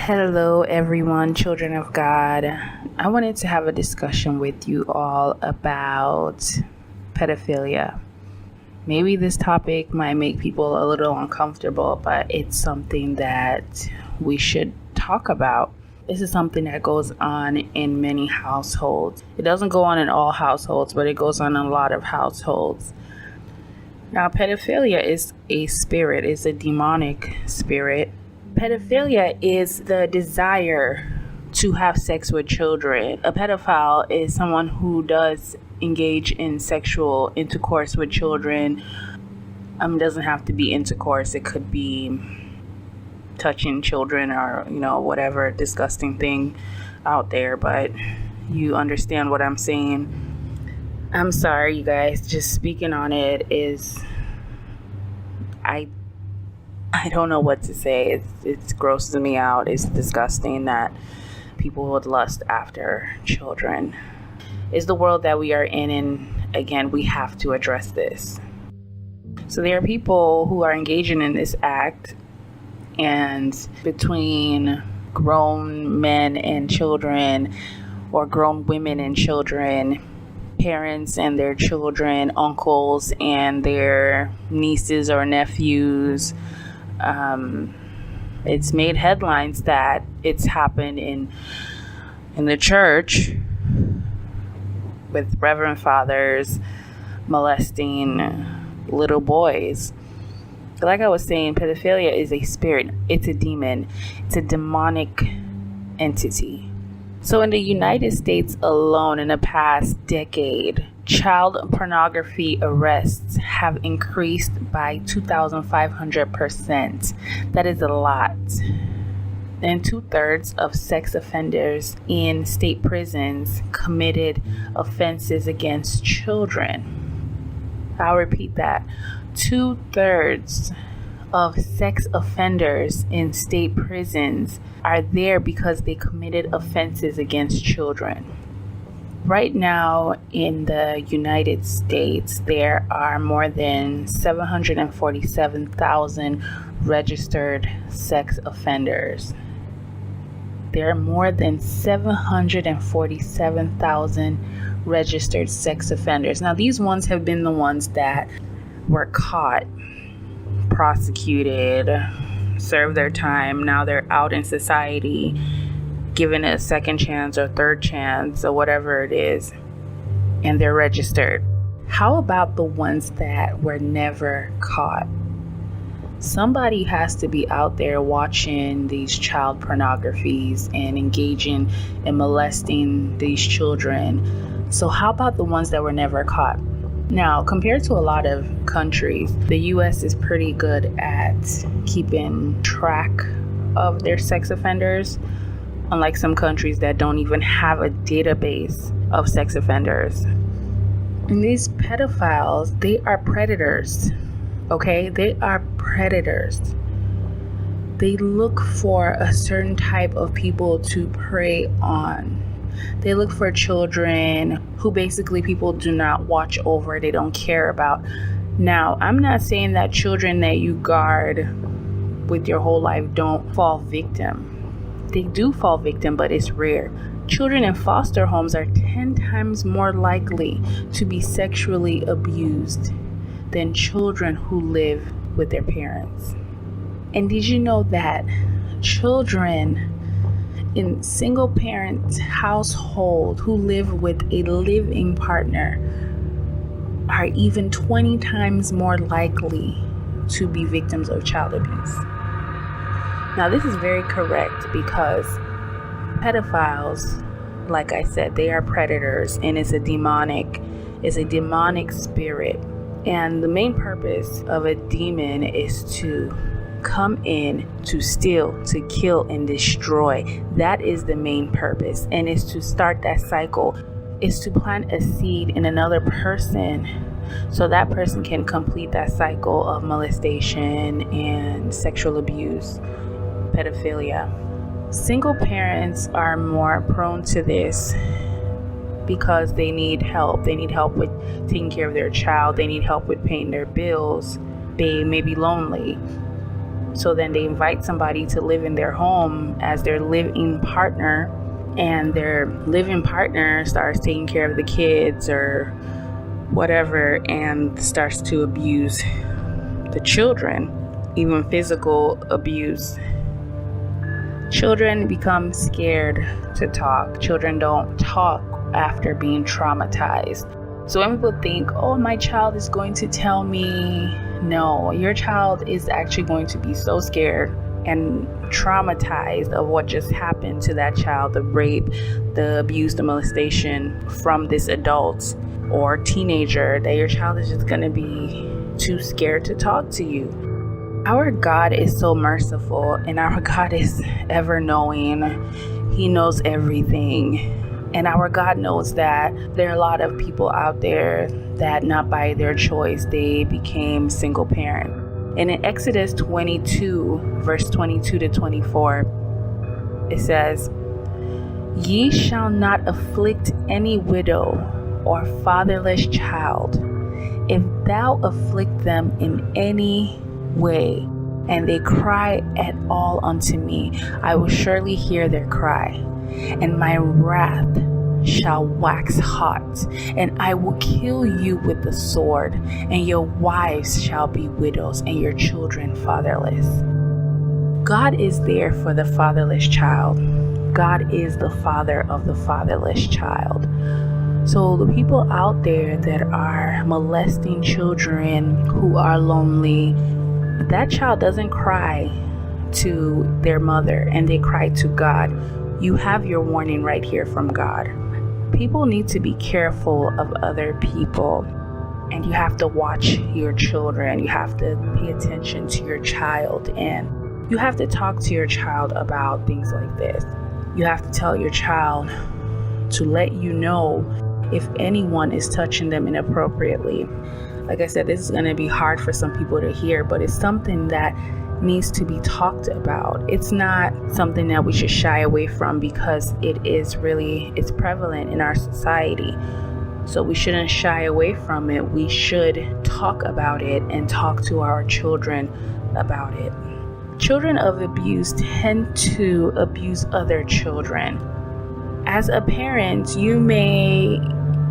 Hello, everyone, children of God. I wanted to have a discussion with you all about pedophilia. Maybe this topic might make people a little uncomfortable, but it's something that we should talk about. This is something that goes on in many households. It doesn't go on in all households, but it goes on in a lot of households. Now, pedophilia is a spirit, it's a demonic spirit. Pedophilia is the desire to have sex with children. A pedophile is someone who does engage in sexual intercourse with children. It doesn't have to be intercourse. It could be touching children or, whatever disgusting thing out there. But you understand what I'm saying. I'm sorry, you guys. Just speaking on it is... I don't know what to say. It grosses me out. It's disgusting that people would lust after children. It's the world that we are in, and again, we have to address this. So there are people who are engaging in this act, and between grown men and children, or grown women and children, parents and their children, uncles and their nieces or nephews, it's made headlines that it's happened in the church with reverend fathers molesting little boys. Like I was saying, pedophilia is a spirit. It's a demon. It's a demonic entity. So in the United States alone, in the past decade, child pornography arrests have increased by 2,500%. That is a lot. And 2/3 of sex offenders in state prisons committed offenses against children. I'll repeat that. 2/3 of sex offenders in state prisons are there because they committed offenses against children. Right now in the United States, there are more than 747,000 registered sex offenders. There are more than 747,000 registered sex offenders. Now, these ones have been the ones that were caught, prosecuted, served their time. Now they're out in society, given a second chance or third chance or whatever it is, and they're registered. How about the ones that were never caught? Somebody has to be out there watching these child pornographies and engaging in molesting these children. So how about the ones that were never caught? Now, compared to a lot of countries, the U.S. is pretty good at keeping track of their sex offenders, unlike some countries that don't even have a database of sex offenders. And these pedophiles, they are predators, okay? They are predators. They look for a certain type of people to prey on. They look for children who basically people do not watch over, they don't care about. Now, I'm not saying that children that you guard with your whole life don't fall victim. They do fall victim, but it's rare. Children in foster homes are 10 times more likely to be sexually abused than children who live with their parents. And did you know that children in single parent household who live with a living partner are even 20 times more likely to be victims of child abuse? Now, this is very correct because pedophiles, like I said, they are predators, and it's a demonic spirit. And the main purpose of a demon is to come in to steal, to kill, and destroy. That is the main purpose, and it's to start that cycle. It's to plant a seed in another person so that person can complete that cycle of molestation and sexual abuse, pedophilia. Single parents are more prone to this because they need help. They need help with taking care of their child. They need help with paying their bills. They may be lonely. So then they invite somebody to live in their home as their live-in partner, and their live-in partner starts taking care of the kids or whatever and starts to abuse the children, even physical abuse. Children become scared to talk. Children don't talk after being traumatized. So when people think, oh, my child is going to tell me, no, your child is actually going to be so scared and traumatized of what just happened to that child, the rape, the abuse, the molestation from this adult or teenager, that your child is just going to be too scared to talk to you. Our God is so merciful, and our God is ever knowing. He knows everything. And our God knows that there are a lot of people out there that not by their choice, they became single parent. And in Exodus 22, verse 22 to 24, it says, "Ye shall not afflict any widow or fatherless child. If thou afflict them in any way, and they cry at all unto me, I will surely hear their cry. And my wrath shall wax hot, and I will kill you with the sword, and your wives shall be widows, and your children fatherless." God is there for the fatherless child. God is the father of the fatherless child. So the people out there that are molesting children who are lonely, that child doesn't cry to their mother, and they cry to God. You have your warning right here from God. People need to be careful of other people, and you have to watch your children. You have to pay attention to your child, and you have to talk to your child about things like this. You have to tell your child to let you know if anyone is touching them inappropriately. Like I said, this is going to be hard for some people to hear, but it's something that needs to be talked about. It's not something that we should shy away from, because it's prevalent in our society. So we shouldn't shy away from it. We should talk about it and talk to our children about it. Children of abuse tend to abuse other children. As a parent, you may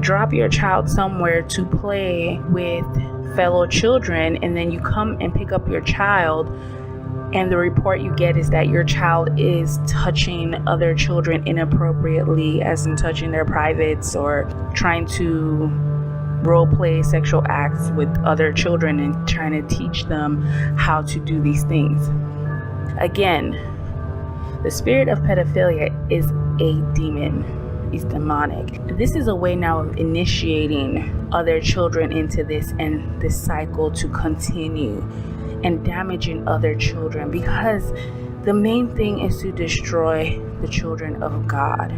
drop your child somewhere to play with fellow children, and then you come and pick up your child, and the report you get is that your child is touching other children inappropriately, as in touching their privates or trying to role play sexual acts with other children and trying to teach them how to do these things. Again, the spirit of pedophilia is a demon. It's demonic. This is a way now of initiating other children into this, and this cycle to continue and damaging other children, because the main thing is to destroy the children of God.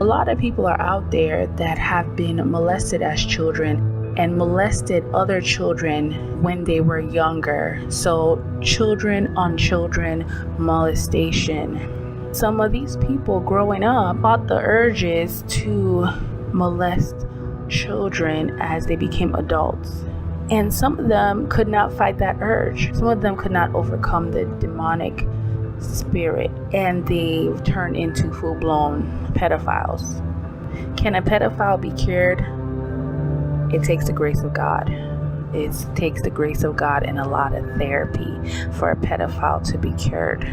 A lot of people are out there that have been molested as children and molested other children when they were younger. So children on children molestation. Some of these people growing up fought the urges to molest children as they became adults. And some of them could not fight that urge. Some of them could not overcome the demonic spirit, and they turned into full-blown pedophiles. Can a pedophile be cured? It takes the grace of God. It takes the grace of God and a lot of therapy for a pedophile to be cured.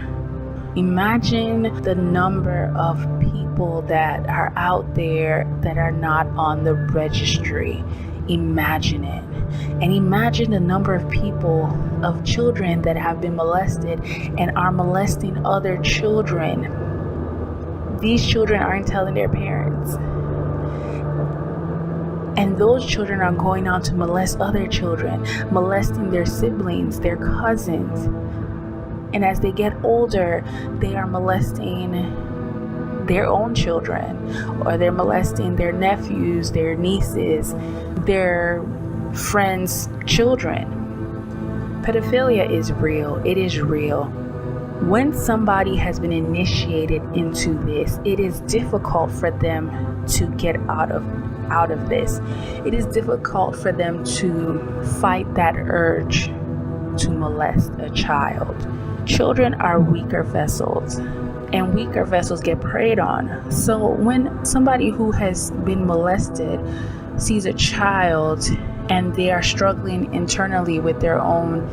Imagine the number of people that are out there that are not on the registry. Imagine it. And imagine the number of people, of children that have been molested and are molesting other children. These children aren't telling their parents. And those children are going on to molest other children, molesting their siblings, their cousins. And as they get older, they are molesting their own children, or they're molesting their nephews, their nieces, their friends' children. Pedophilia is real. It is real. When somebody has been initiated into this, it is difficult for them to get out of this. It is difficult for them to fight that urge to molest a child. Children are weaker vessels, and weaker vessels get preyed on. So when somebody who has been molested sees a child and they are struggling internally with their own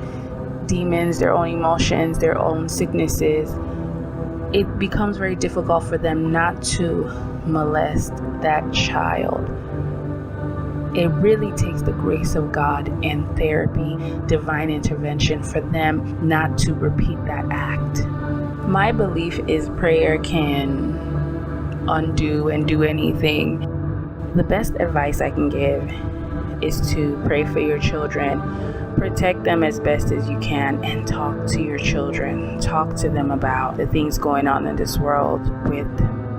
demons, their own emotions, their own sicknesses, it becomes very difficult for them not to molest that child. It really takes the grace of God and therapy, divine intervention for them not to repeat that act. My belief is prayer can undo and do anything. The best advice I can give is to pray for your children, protect them as best as you can, and talk to your children. Talk to them about the things going on in this world with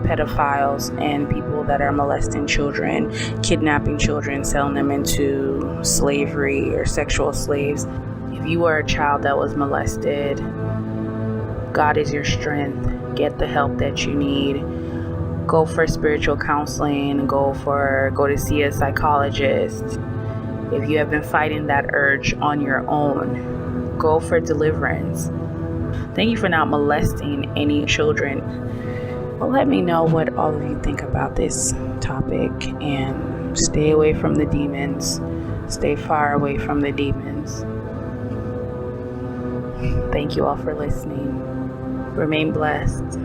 pedophiles and people that are molesting children, kidnapping children, selling them into slavery or sexual slaves. If you are a child that was molested, God is your strength. Get the help that you need. Go for spiritual counseling. Go to see a psychologist. If you have been fighting that urge on your own, go for deliverance. Thank you for not molesting any children. Well, let me know what all of you think about this topic, and stay away from the demons. Stay far away from the demons. Thank you all for listening. Remain blessed.